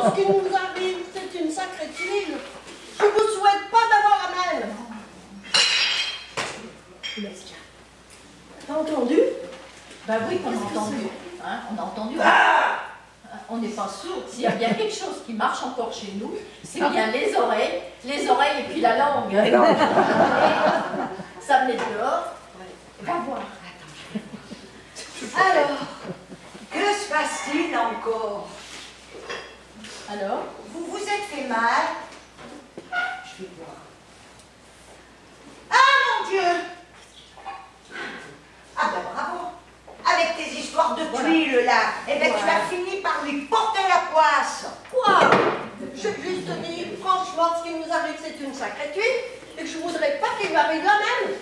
Franchement, ce qui nous arrive, c'est une sacrée tuile. Je vous souhaite pas d'avoir la même. T'as entendu? Ben oui, on a entendu. Hein, on a entendu. On n'est pas sourd. S'il y a bien quelque chose qui marche encore chez nous, c'est bien les oreilles et puis la langue. Ça venait de dehors. Va voir. Alors, que se passe-t-il encore? Alors? Vous vous êtes fait mal? Je vais voir. Ah mon Dieu! Ah ben bravo! Avec tes histoires de tuiles là, eh ben tu as fini par lui porter la poisse. Quoi? J'ai juste dit, franchement, ce qui nous arrive, c'est une sacrée tuile, et que je voudrais pas qu'il m'arrive la même.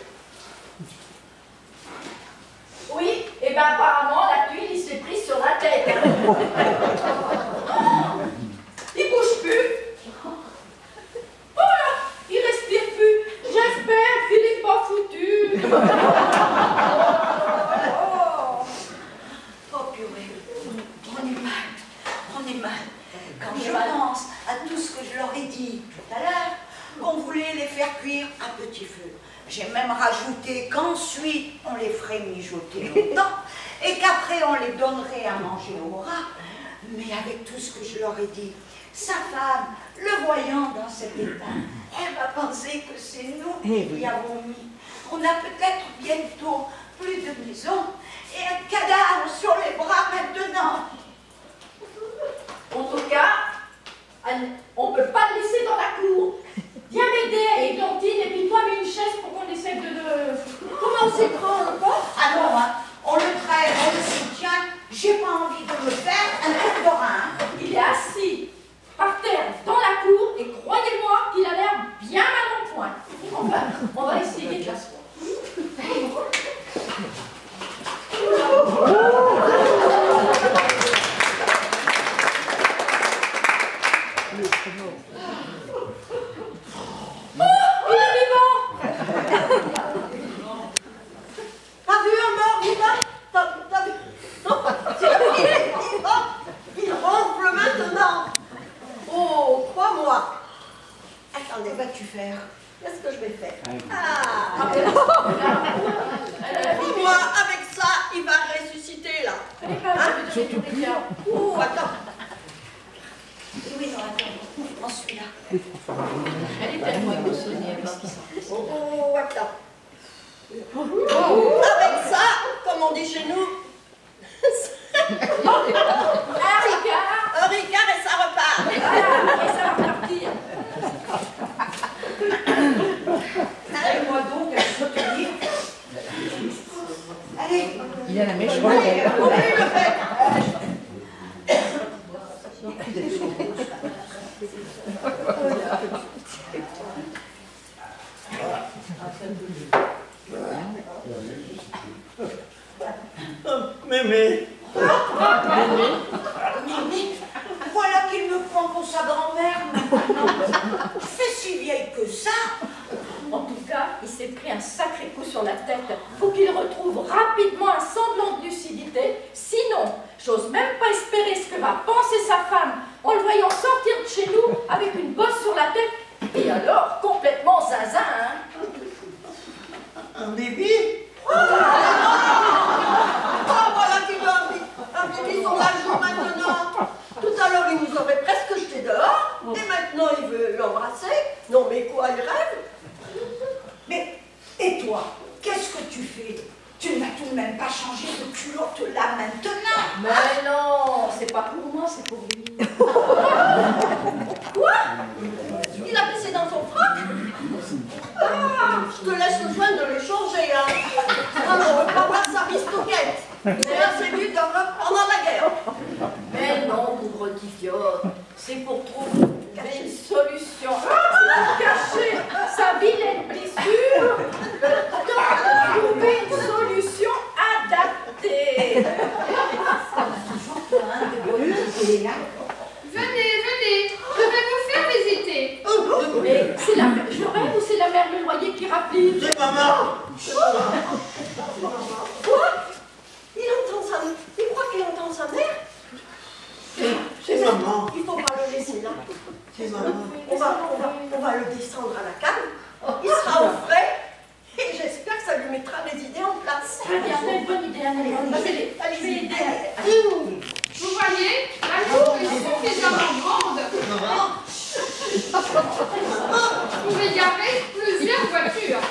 Oui, et ben apparemment la tuile il s'est prise sur la tête. Hein. Il bouge plus. Oh là, il respire plus. J'espère qu'il n'est pas foutu. Oh purée, on est mal. Quand je pense à tout ce que je leur ai dit tout à l'heure, qu'on voulait les faire cuire à petit feu. J'ai même rajouté qu'ensuite on les ferait mijoter longtemps et qu'après on les donnerait à manger au rat. Mais avec tout ce que je leur ai dit, sa femme, le voyant dans cet état, elle va penser que c'est nous qui l'y avons mis. On a peut-être bientôt plus de maison et un cadavre sur les bras maintenant. En tout cas, on ne peut pas le laisser dans la cour. Viens m'aider, Églantine, et puis toi mets une chaise pour qu'on essaie de... Comment c'est grand le porc? Ah non, hein, on le traîne, on le soutient. J'ai pas envie de me faire un coup de rein. Il est assis par terre dans la cour et croyez-moi qu'il a l'air bien mal en point. Enfin, on va essayer de l'asseoir. Oh, il est vivant! T'as vu un mort vivant? T'as vu? Non, il est vivant. Il ronfle maintenant. Oh, crois-moi. Attendez, vas-tu faire? Qu'est-ce que je vais faire? Ah, crois-moi, avec ça, il va ressusciter là. Hein? Oh, attends. Oui, non, attends, en celui-là. Elle est tellement émotionnée, elle va pas. Oh, attends. Oh, avec ça, comme on dit chez nous, un ricard et ça repart. Voilà, et ça va repartir. Aide-moi donc à soutenir. Allez. Il a la mèche. Allez, oublie le fait. Mémé. Mais voilà qu'il me prend pour sa grand-mère maintenant. Je fais si vieille que ça. En tout cas, il s'est pris un sacré coup sur la tête. Faut qu'il retrouve rapidement un semblant de lucidité. Sinon, j'ose même pas espérer ce que va penser sa femme en le voyant sortir de chez nous avec une bosse sur la tête. Et alors, complètement zinzin, hein. Un bébé. Oh, voilà qu'il veut un bibi sur la joue maintenant. Tout à l'heure, il nous aurait presque jeté dehors. Et maintenant, il veut l'embrasser. Non, mais quoi, il rêve? Mais, et toi, qu'est-ce que tu fais? Tu n'as tout de même pas changé de culotte là maintenant. Mais non, c'est pas pour moi, c'est pour lui. Quoi? Il a pissé dans son froc? Ah, je te laisse le soin de les changer, hein. Ah non, on va voir sa bistouquette. C'est assez vu pendant la guerre. Mais non, pauvre idiote, c'est pour trouver une solution. Pour cacher sa vilaine blessure, trouver une solution adaptée. Venez, je vais vous faire visiter. Mais c'est la mère, je rêve ou c'est la mère Leloyer qui rapplique? C'est maman. Quoi? Il croit qu'il entend sa mère? C'est maman. Il faut pas le On va le descendre à la cave, il sera au frais, et j'espère que ça lui mettra les idées en place. Très bien, c'est une bonne idée, Anneli. Allez-y. Vous voyez, la cour est suffisamment grande. Vous pouvez garer plusieurs voitures.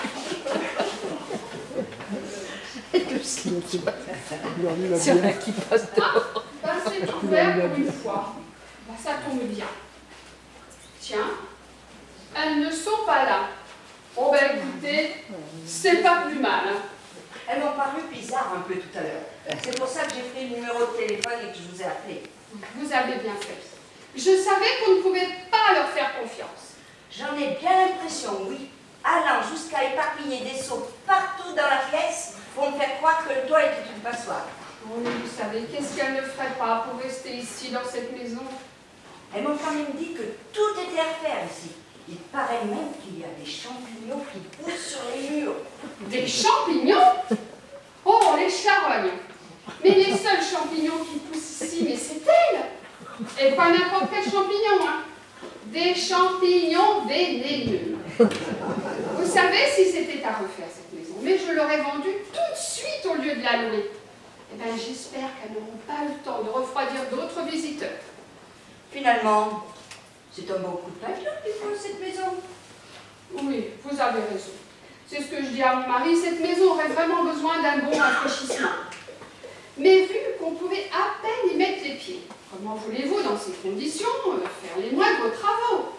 Ben c'est ouvert pour une fois. Ben, ça tombe bien. Tiens, elles ne sont pas là. Oh ben écoutez, c'est pas plus mal. Hein. Elles m'ont paru bizarres un peu tout à l'heure. C'est pour ça que j'ai pris le numéro de téléphone et que je vous ai appelé. Vous avez bien fait. Je savais qu'on ne pouvait pas leur faire confiance. J'en ai bien l'impression, oui. Allant jusqu'à éparpiller des seaux partout dans la pièce pour me faire croire que le toit était une passoire. Oh, mais vous savez, qu'est-ce qu'elles ne feraient pas pour rester ici dans cette maison? Elles m'ont quand même dit que tout était à faire ici. Il paraît même qu'il y a des champignons qui poussent sur les murs. Des champignons? Oh, les charognes. Mais les seuls champignons qui poussent ici, mais c'est elles. Et pas n'importe quel champignon, hein. Des champignons vénéneux. Vous savez, si c'était à refaire cette maison, mais je l'aurais vendue tout de suite au lieu de la louer. Eh bien, j'espère qu'elles n'auront pas le temps de refroidir d'autres visiteurs. Finalement, c'est un bon coup de peinture qu'il faut cette maison. Oui, vous avez raison. C'est ce que je dis à mon mari, cette maison aurait vraiment besoin d'un bon rafraîchissement. Mais vu qu'on pouvait à peine y mettre les pieds, comment voulez-vous, dans ces conditions, faire les moindres travaux?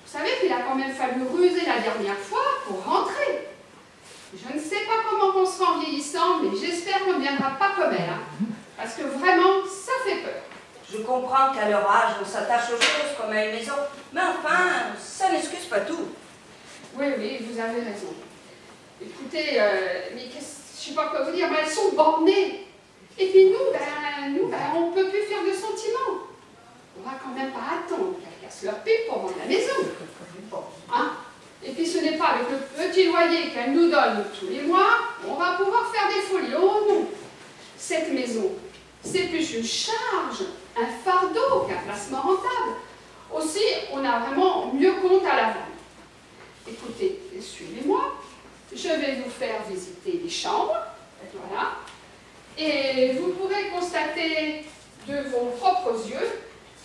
Vous savez qu'il a quand même fallu ruser la dernière fois pour rentrer. Je ne sais pas comment on sera en vieillissant, mais j'espère qu'on ne viendra pas comme elle. Hein, parce que vraiment, ça fait peur. Je comprends qu'à leur âge, on s'attache aux choses comme à une maison, mais enfin, ça n'excuse pas tout. Oui, oui, vous avez raison. Écoutez, mais je ne sais pas quoi vous dire, mais elles sont bornées. Et puis nous, on ne peut plus faire de sentiments. On va quand même pas attendre qu'elles cassent leur pipe pour vendre la maison. Hein? Et puis ce n'est pas avec le petit loyer qu'elles nous donnent tous les mois, on va pouvoir faire des folies. Oh non! Cette maison, c'est plus une charge, un fardeau qu'un placement rentable. Aussi, on a vraiment mieux compte à la vente. Écoutez, suivez-moi. Je vais vous faire visiter les chambres. Voilà. Et vous pourrez constater de vos propres yeux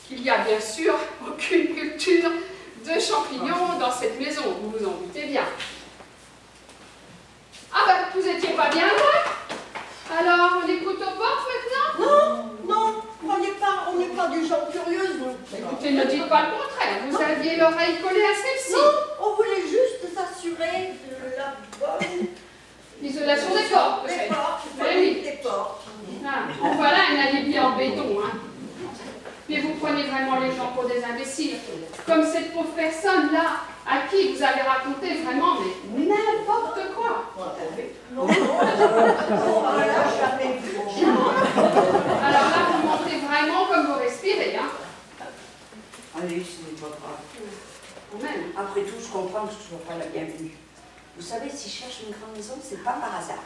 qu'il n'y a bien sûr aucune culture de champignons dans cette maison. Vous vous en doutez bien. Ah ben, vous étiez pas bien là? Alors, on écoute aux portes maintenant? Non, on n'est pas du genre curieuse. Écoutez, ne dites pas le contraire. Vous aviez l'oreille collée à celle-ci. Non, on voulait juste s'assurer de la bonne... L'isolation des portes, peut-être. Des portes, Oui. des portes. Ah, bon, voilà un alibi en béton. Hein. Mais vous prenez vraiment les gens pour des imbéciles. Comme cette pauvre personne-là, à qui vous avez raconté vraiment mais n'importe quoi. Non, on l'a jamais vu. Alors là, vous mentez vraiment comme vous respirez. Hein. Allez, ce n'est pas grave. Quand même. Après tout, je comprends que je ne sois pas la bienvenue. Vous savez, si je cherche une grande maison, c'est pas par hasard.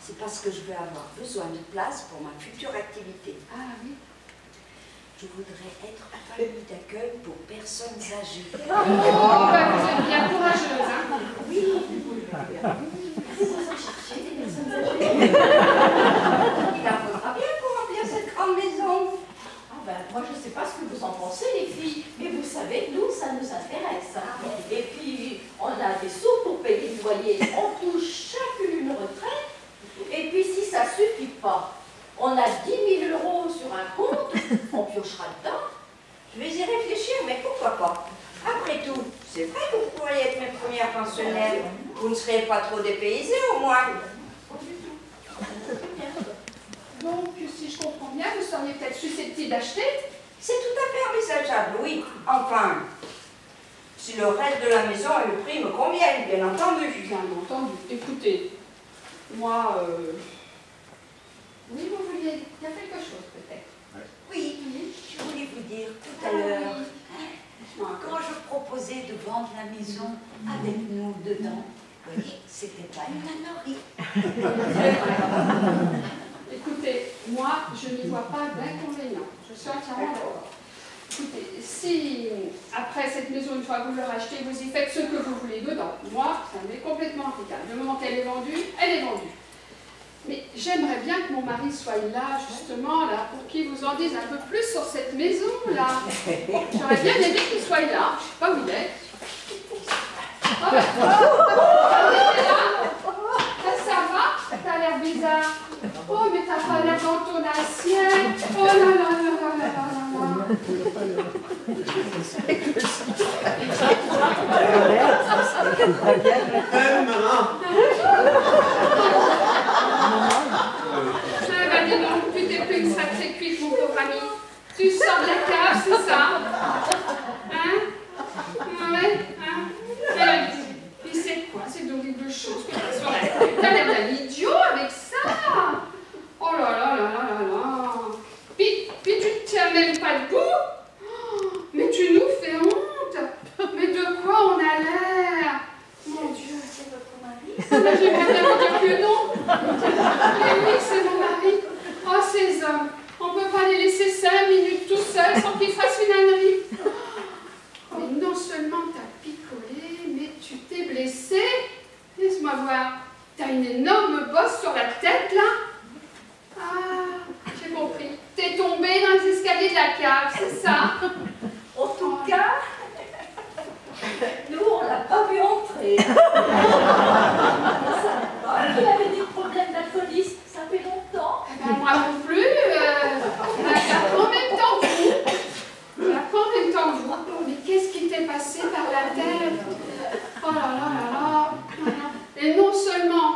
C'est parce que je vais avoir besoin de place pour ma future activité. Ah oui. Je voudrais être famille d'accueil pour personnes âgées. Oh, ben vous êtes bien courageuse, hein. Oui. Il en faudra bien pour remplir cette grande maison. Ah ben, moi je ne sais pas ce que vous en pensez les filles, mais vous savez, nous ça nous intéresse. Hein. Et puis on a des sous pour payer le loyer, on touche chacune une retraite, et puis si ça ne suffit pas, on a 10 000 € sur un compte, on piochera dedans. Je vais y réfléchir, mais pourquoi pas? Après tout, c'est vrai que vous pourriez être mes premières pensionnaires. Vous ne serez pas trop dépaysés au moins. Donc, si je comprends bien, vous seriez peut-être susceptible d'acheter? C'est tout à fait envisageable, oui. Enfin, si le reste de la maison et le prix me conviennent, bien entendu. Bien entendu. Écoutez, moi, oui, vous vouliez dire quelque chose, peut-être? Oui, je voulais vous dire tout à l'heure, quand je proposais de vendre la maison avec nous dedans, vous voyez, c'était pas une ânerie. Écoutez, moi, je n'y vois pas d'inconvénient. Je suis entièrement d'accord. Écoutez, si après cette maison, une fois que vous le rachetez, vous y faites ce que vous voulez dedans, moi, ça m'est complètement égal. Le moment qu'elle est vendue, elle est vendue. Mais j'aimerais bien que mon mari soit là, justement, là, pour qu'il vous en dise un peu plus sur cette maison-là. J'aurais bien aimé qu'il soit là. Je ne sais pas où il est. Oh, il est là. Ça va? T'as l'air bizarre. Oh, mais t'as pas l'air dans ton assiette. Oh là là là là là là là. Ah bah dis donc, tu t'es pris une sacrée cuite, mon pauvre ami. Tu sors de la cave, c'est ça? Hein? Ouais, hein? Et c'est quoi ces horribles choses que t'as sur la tête? T'as l'air d'un idiot avec ça! Oh là là là là là là! Puis tu ne tiens même pas debout? Oh, mais tu nous fais honte! Mais de quoi on a l'air? Mon Dieu! C'est votre mari? Ben, j'aimerais bien vous dire que non! Mais oui, c'est mon mari! Oh, ces hommes! On ne peut pas les laisser 5 minutes tout seuls sans qu'ils fassent une ânerie! Mais non seulement t'as picolé, mais tu t'es blessé. Laisse-moi voir. T'as une énorme bosse sur la tête, là? Ah, j'ai compris. T'es tombé dans les escaliers de la cave, c'est ça? En tout cas, nous, on l'a pas vu entrer. Il avait des problèmes d'alcoolisme, ça fait longtemps. Eh ben, moi non plus. On a en même temps que vous. On a en même temps que vous. Mais qu'est-ce qui t'est passé par la tête? Oh là là là là. Et non seulement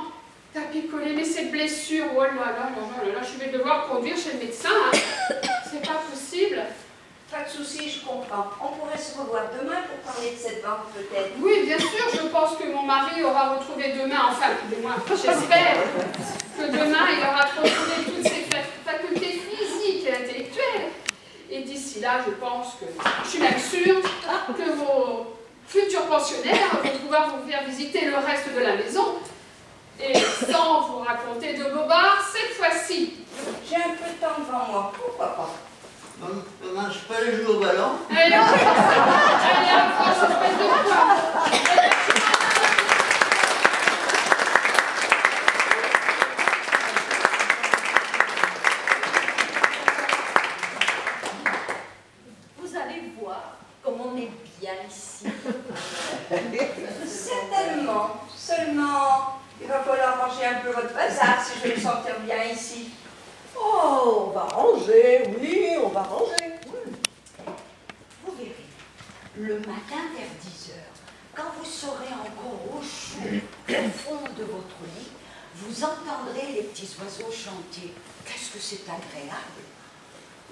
t'as picolé, mais cette blessure, oh là là là là là, je vais devoir conduire chez le médecin. Hein. C'est pas possible. Pas de souci, je comprends. On pourrait se revoir demain pour parler de cette vente, peut-être. Oui, bien sûr, je pense que mon mari aura retrouvé demain, enfin, du moins, j'espère que demain, il aura retrouvé toutes ses facultés physiques et intellectuelles. Et d'ici là, je pense que, je suis même sûre que vos futurs pensionnaires vont pouvoir vous faire visiter le reste de la maison. Et sans vous raconter de bobards, cette fois-ci. J'ai un peu de temps devant moi, pourquoi pas? On mange pas les joues au ballon. Allez, approche, espèce de quoi? Vous allez voir comme on est bien ici. Certainement. Seulement, il va falloir ranger un peu votre bazar si je veux me sentir bien ici. Oh, on va ranger, oui, on va ranger. Vous verrez, le matin vers 10 h, quand vous serez encore au chaud, au fond de votre lit, vous entendrez les petits oiseaux chanter. Qu'est-ce que c'est agréable!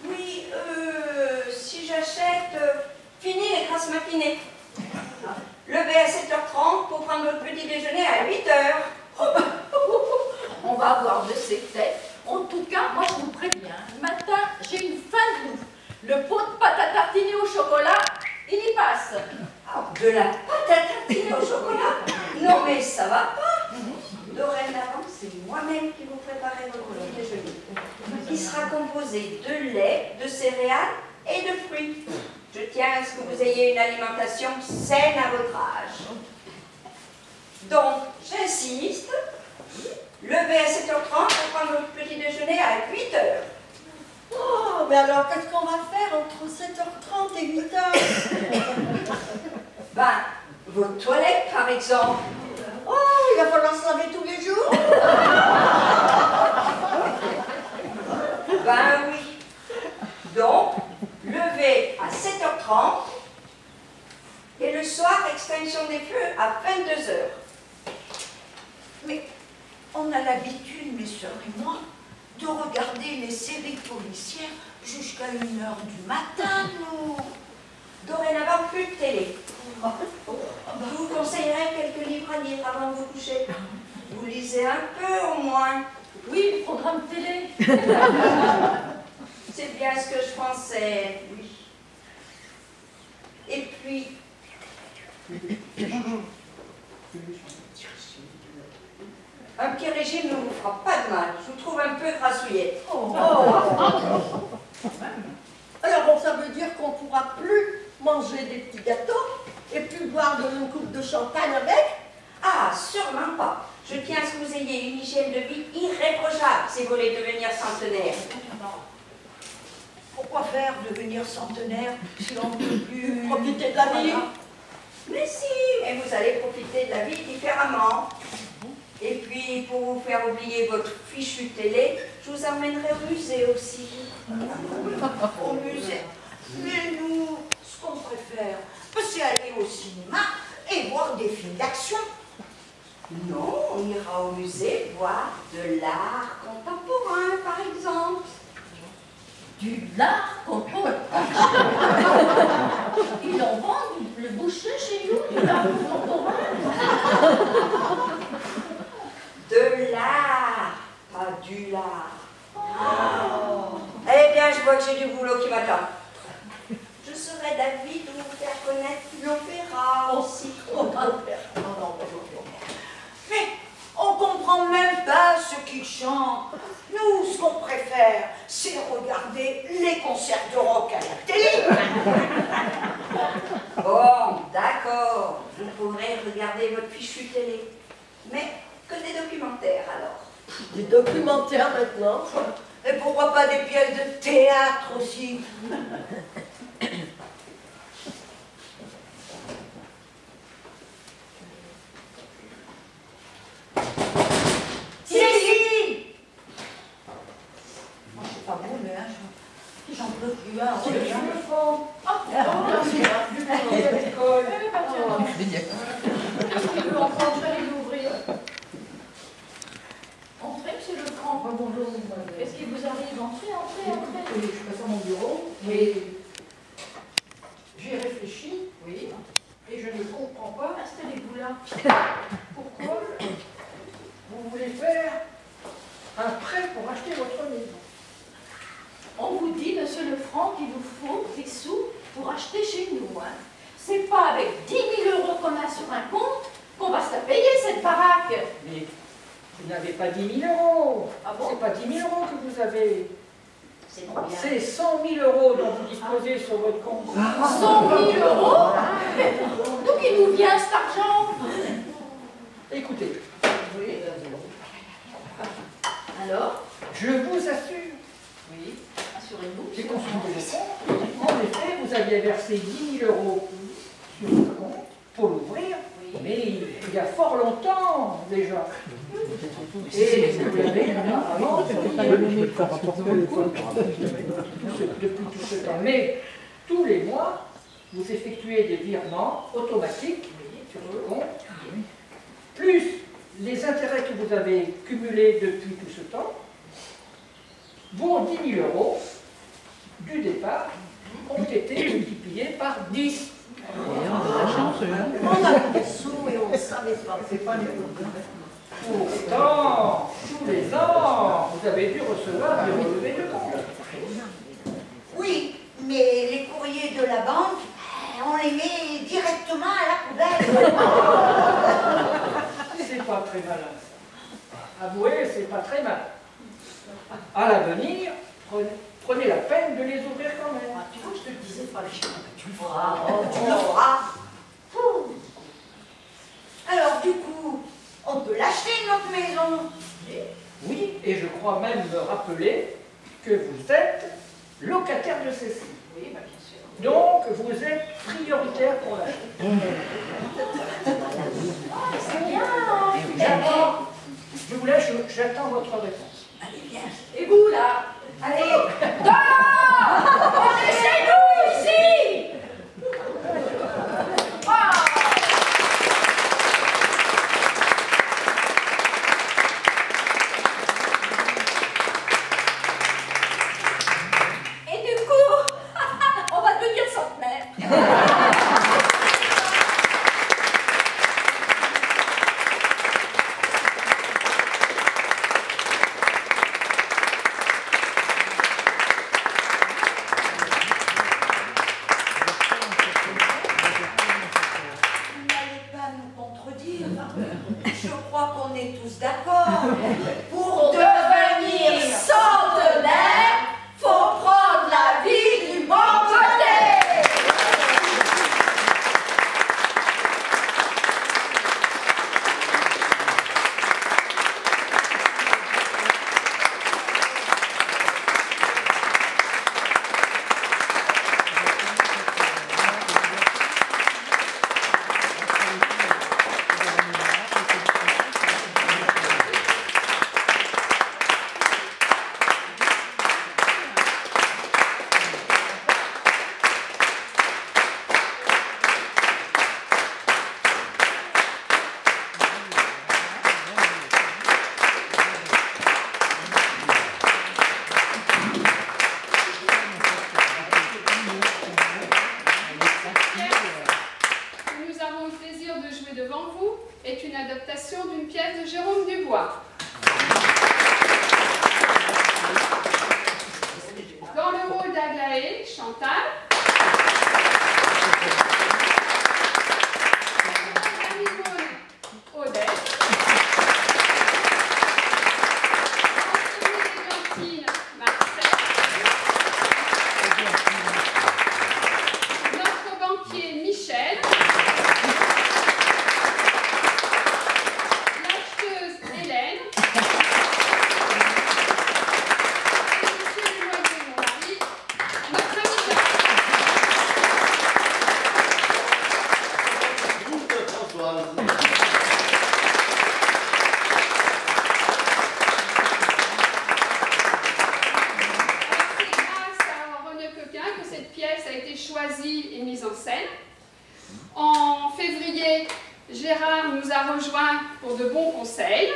Oui, si j'achète, fini les grasses matinées. Levé à 7h30 pour prendre votre petit déjeuner à 8h. On va avoir de ces têtes. En tout cas, moi je vous préviens, le matin, j'ai une faim de bouffe. Le pot de pâte à tartiner au chocolat, il y passe. Ah, de la pâte à tartiner au chocolat? Non mais ça va pas. Dorénavant, c'est moi-même qui vous préparerai votre petit déjeuner. Il sera composé de lait, de céréales et de fruits. Je tiens à ce que vous ayez une alimentation saine à votre âge. Donc, j'insiste, levez à 7h30 pour prendre votre petit déjeuner à 8h. Oh, mais alors qu'est-ce qu'on va faire entre 7h30 et 8h? Ben, votre toilette par exemple. Oh, il va falloir se laver tous les jours? Ben oui. Donc, levez à 7h30 et le soir, extinction des feux à 22h. Mais on a l'habitude, mes soeurs et moi, de regarder les séries policières jusqu'à 1h du matin, nous. Dorénavant, plus de télé. Je vous conseillerais quelques livres à lire avant de vous coucher. Vous lisez un peu au moins. Oui, programme télé. C'est bien ce que je pensais, oui. Et puis, un petit régime ne vous fera pas de mal. Je vous trouve un peu grassouillette. Alors bon, ça veut dire qu'on ne pourra manger des petits gâteaux et puis boire une coupe de champagne avec? Ah, sûrement pas. Je tiens à ce que vous ayez une hygiène de vie irréprochable si vous voulez devenir centenaire. Pourquoi faire devenir centenaire si on ne peut plus profiter de la vie? Mais si, mais vous allez profiter de la vie différemment. Et puis, pour vous faire oublier votre fichue télé, je vous emmènerai au musée aussi. Au musée? Mais nous, ce qu'on préfère, c'est aller au cinéma et voir des films d'action. Non, on ira au musée voir de l'art contemporain, par exemple. Du lard contemporain. Il en vend le boucher chez nous, du lard contemporain. De l'art, pas du lard. Eh bien, je vois que j'ai du boulot qui m'attend. Je serais d'avis de vous faire connaître l'opéra aussi. Mais on comprend même pas ce qu'ils chantent. Nous, ce qu'on préfère, c'est regarder les concerts de rock à la télé. Bon, d'accord, vous pourrez regarder votre fichue télé. Mais que des documentaires alors. Des documentaires maintenant. Et pourquoi pas des pièces de théâtre aussi? Cécile! Moi, c'est pas bon, mais j'en peux plus. Hein, C'est regarde. le fond. À l'école. Qu'est-ce qu'il veut encore? Je vais aller l'ouvrir. Entrez, monsieur le grand. Bonjour. Qu'est-ce qui vous arrive? Entrez. Je passe à mon bureau, mais j'ai réfléchi, Oui. et je ne comprends pas Installez-vous là. pourquoi vous voulez faire un prêt pour acheter votre maison. On vous dit, monsieur Lefranc, qu'il vous faut des sous pour acheter chez nous. Hein. C'est pas avec 10 000 € qu'on a sur un compte qu'on va se la payer, cette baraque. Mais vous n'avez pas 10 000 €. Ah bon? C'est pas 10 000 € que vous avez. C'est combien? C'est 100 000 € dont vous disposez sur votre compte. 100 000 €? D'où il nous vient cet argent? Écoutez, Alors? je vous assure, Oui. Assurez-vous. j'ai consulté le compte. En effet, vous aviez versé 10 000 € sur le compte pour l'ouvrir, Oui. mais il y a fort longtemps déjà. Et vous l'avez apparemment depuis tout ce temps. Mais tous les mois, vous effectuez des virements automatiques sur le compte, plus les intérêts que vous avez cumulés depuis tout ce temps, vos 10 000 € du départ ont été multipliés par 10. On a des sous et on ne savait pas. C'est pas Pourtant, tous les ans, vous avez dû recevoir des relevés de compte. Oui, mais les courriers de la banque, on les met directement à la poubelle. C'est pas très malin. Avouez, c'est pas très malin. À l'avenir, prenez la peine de les ouvrir quand même. Tu vois, je te le disais pas, le chien. Tu le feras. Tu le feras. Alors, du coup, on peut l'acheter, notre maison. Oui, et je crois même me rappeler que vous êtes locataire de celle-ci. Oui, bah, bien sûr. Donc, vous êtes prioritaire pour l'acheter. C'est bien. Je vous laisse, j'attends votre réponse. Allez, viens. Et vous, là? Allez. Dehors! On est chez nous, ici! Ah! Et du coup, on va devenir centenaire. est une adaptation d'une pièce de Jérôme Dubois. Dans le rôle d'Aglaé, Chantal. Amigone, Odette. Anthony Marcel. Notre banquier Michel. L'acheteuse Hélène. Choisie et mise en scène. En février, Gérard nous a rejoints pour de bons conseils.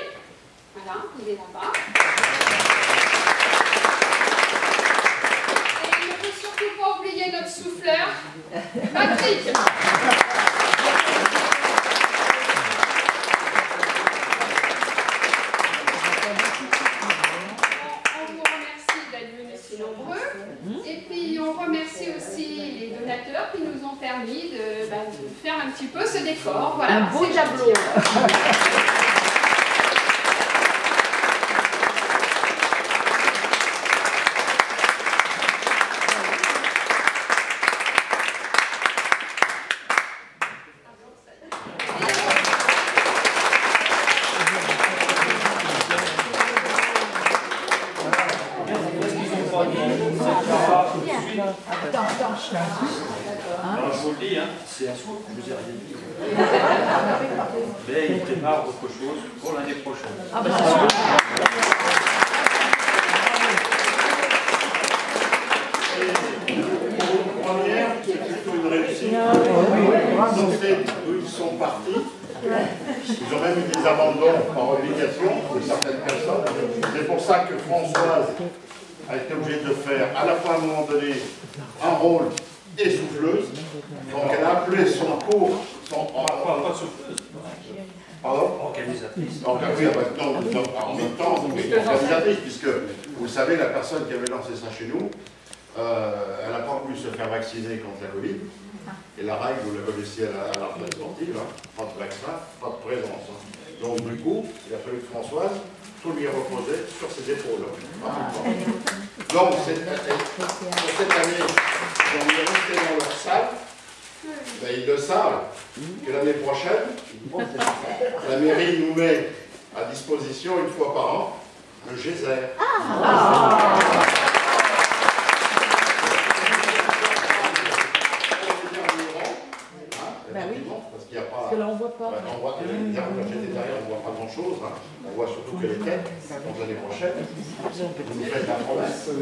Voilà, il est là-bas. Et il ne faut surtout pas oublier notre souffleur, Patrick. On vous remercie d'être venus si nombreux. Et puis on remercie aussi les donateurs qui nous ont permis de faire un petit peu ce décor. Voilà, un beau tableau. Alors, je vous le dis, hein, c'est un sourd, je vous ai rien dit. Mais il prépare autre chose pour l'année prochaine. Ah bah c'est sûr. Première, c'est plutôt une réussite. Donc, ils sont partis. Ils ont même eu des abandons par obligation de certaines personnes. C'est pour ça que Françoise a été obligée de faire à la fois à un moment donné un rôle et souffleuse. Donc elle a appelé son cours, Pas souffleuse. pardon, Organisatrice. donc, oui, en même temps, organisatrice, puisque vous savez, la personne qui avait lancé ça chez nous, elle n'a pas pu se faire vacciner contre la Covid. Et la règle, vous la connaissez à la retraite sportive, hein, pas de vaccin, pas de présence. Hein. Donc du coup, il a fallu que Françoise, tout lui reposait sur ses épaules. Donc pour cette année, on est resté dans leur salle. Ben, ils le savent que l'année prochaine, la mairie nous met à disposition une fois par an un geyser. Parce qu'il n'y a pas. Parce que là, on voit pas. On voit que quand j'étais derrière, on ne voit pas grand-chose. Hein. On voit surtout que les têtes, donc l'année prochaine, vous nous faites la promesse. À un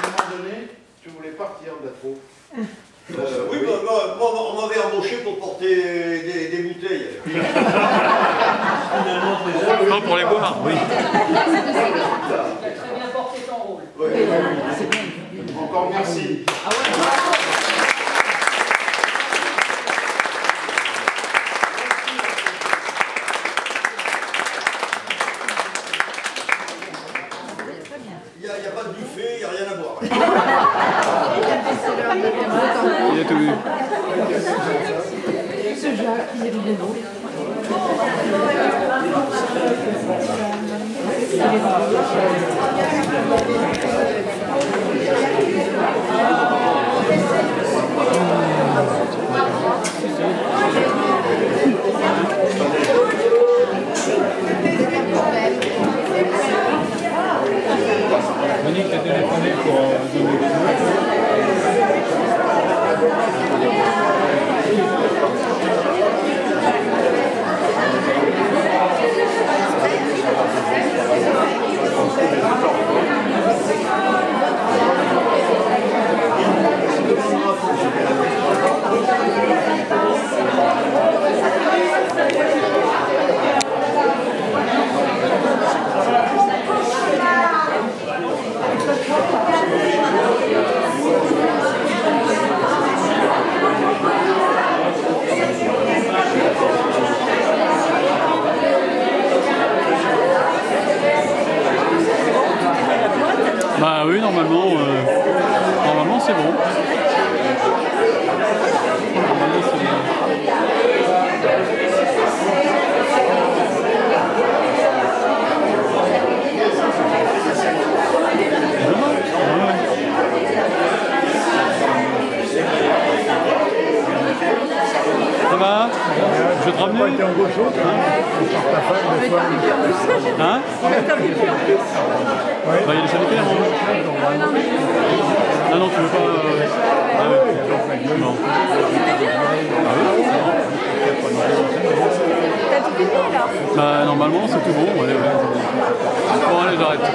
moment donné, tu voulais partir de la troupe. Oui, on m'avait embauché pour porter des bouteilles. Non, pour les boire, oui. Tu as très bien porté ton rôle. Oui. Encore merci. Il n'y a pas de buffet, il n'y a rien à boire. Il a tout vu. Ce Jacques, il est bien beau. Monique t'a téléphoné pour donner le Bah oui, normalement c'est bon. Normalement c'est bon. Ça va? Je vais te ramener. T'es en gauche autre, hein? Ta femme, des fois. Hein? Bah, il y a des sanitaires, hein? Non, non, tu veux pas... Ah oui. Non. Ah oui? T'as tout fini, là? Bah, normalement, c'est tout bon. Allez, ouais. Bon, allez, j'arrête.